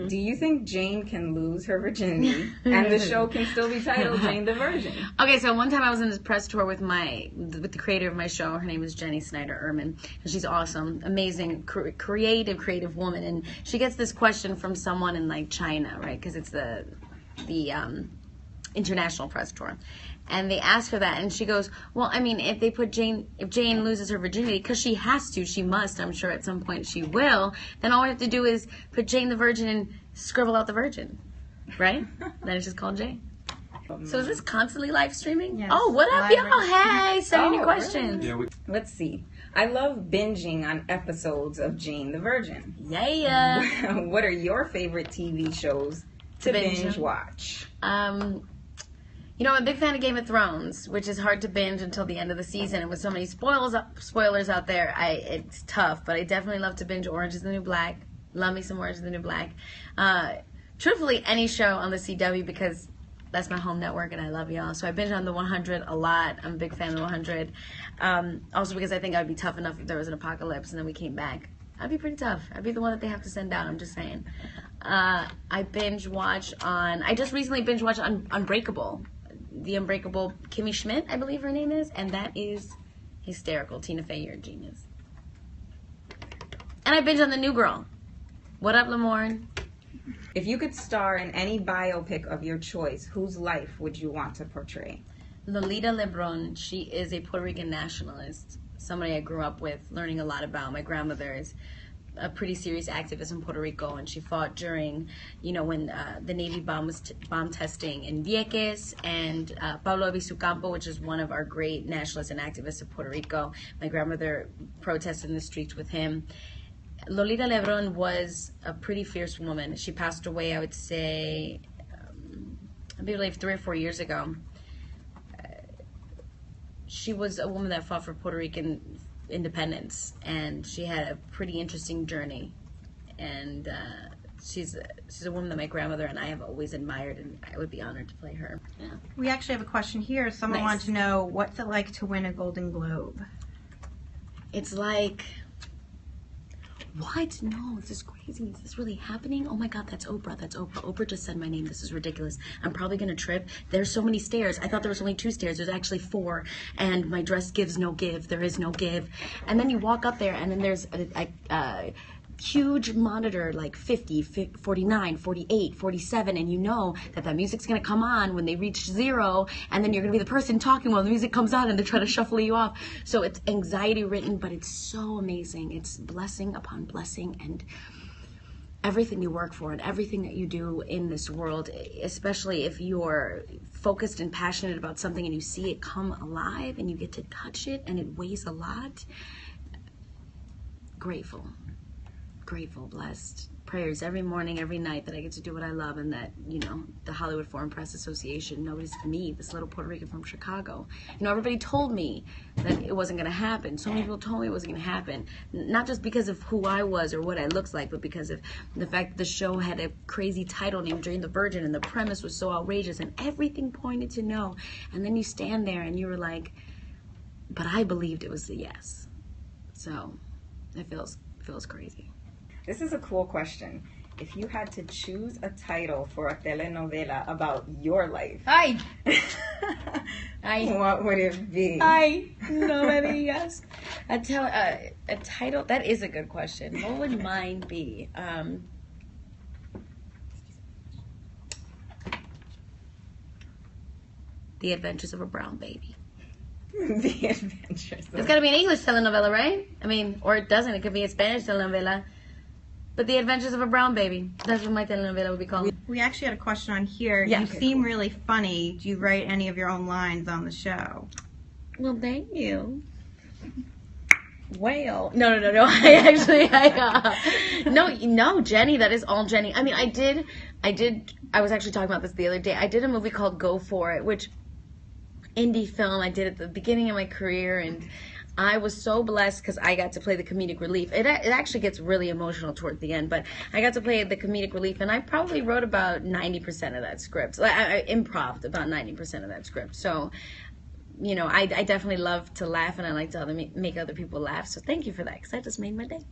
Do you think Jane can lose her virginity and the show can still be titled Jane the Virgin? Okay, so one time I was in this press tour with the creator of my show. Her name is Jenny Snyder-Erman, and she's awesome, amazing, creative woman. And she gets this question from someone in like China, right? Because it's the international press tour. And they ask her that, and she goes, well, I mean, if Jane loses her virginity, because she has to, she must, I'm sure at some point she will, then all we have to do is put Jane the Virgin and scribble out the virgin, right? Then it's just called Jane. So is this constantly live streaming? Yes. Oh, what up, y'all? Hey, send any Oh, questions. Yeah, Let's see. I love binging on episodes of Jane the Virgin. Yeah. What are your favorite TV shows to binge watch? You know, I'm a big fan of Game of Thrones, which is hard to binge until the end of the season. And with so many spoilers out there, it's tough. But I definitely love to binge Orange is the New Black. Love me some Orange is the New Black. Truthfully, any show on the CW, because that's my home network and I love y'all. So I binge on the 100 a lot. I'm a big fan of the 100. Also because I think I'd be tough enough if there was an apocalypse and then we came back. I'd be pretty tough. I'd be the one that they have to send down. I'm just saying. I binge watch on... I just recently binge watched on Unbreakable. The Unbreakable Kimmy Schmidt, I believe her name is, and that is hysterical. Tina Fey, you're a genius. And I binge on The New Girl. What up, Lamorne? If you could star in any biopic of your choice, whose life would you want to portray? Lolita Lebron. She is a Puerto Rican nationalist, somebody I grew up with, learning a lot about. My grandmother is a pretty serious activist in Puerto Rico, and she fought during, when the Navy bomb testing in Vieques, and Pablo Avisu Campo, which is one of our great nationalists and activists of Puerto Rico. My grandmother protested in the streets with him. Lolita Lebron was a pretty fierce woman. She passed away, I would say, I believe 3 or 4 years ago. She was a woman that fought for Puerto Rican independence, and she had a pretty interesting journey, and she's a woman that my grandmother and I have always admired, and I would be honored to play her. Yeah. We actually have a question here. Someone wants to know, what's it like to win a Golden Globe? It's like, what? No, this is crazy. Is this really happening? Oh my God, that's Oprah. That's Oprah. Oprah just said my name. This is ridiculous. I'm probably going to trip. There's so many stairs. I thought there was only 2 stairs. There's actually 4. And my dress gives no give. There is no give. And then you walk up there, and then there's a huge monitor, like 50, 49, 48, 47, and you know that music's going to come on when they reach 0, and then you're going to be the person talking while the music comes on and they're trying to shuffle you off. So it's anxiety written, but it's so amazing. It's blessing upon blessing, and everything you work for and everything that you do in this world, especially if you're focused and passionate about something and you see it come alive and you get to touch it and it weighs a lot, grateful, blessed. Prayers every morning, every night that I get to do what I love, and that, the Hollywood Foreign Press Association noticed me, this little Puerto Rican from Chicago. Everybody told me that it wasn't going to happen. So many people told me it wasn't going to happen. Not just because of who I was or what I looked like, but because of the fact that the show had a crazy title named Jane the Virgin, and the premise was so outrageous, and everything pointed to no. And then you stand there and you were like, but I believed it was a yes. So it feels crazy. This is a cool question. If you had to choose a title for a telenovela about your life, what would it be? No me digas. A title, that is a good question. What would mine be? The Adventures of a Brown Baby. The Adventures. It's got to be an English telenovela, right? I mean, or it doesn't. It could be a Spanish telenovela. But The Adventures of a Brown Baby. That's what my telenovela would be called. We actually had a question on here. Yeah, you okay, seem cool. really funny. Do you write any of your own lines on the show? Well, thank you. Well, no. No, Jenny. That is all Jenny. I mean, I was actually talking about this the other day. I did a movie called Go For It, which indie film I did at the beginning of my career, and I was so blessed because I got to play the comedic relief. It actually gets really emotional toward the end, but I got to play the comedic relief, and I probably wrote about 90% of that script. I improv'd about 90% of that script. So, I definitely love to laugh, and I like to make other people laugh. So thank you for that, because that just made my day.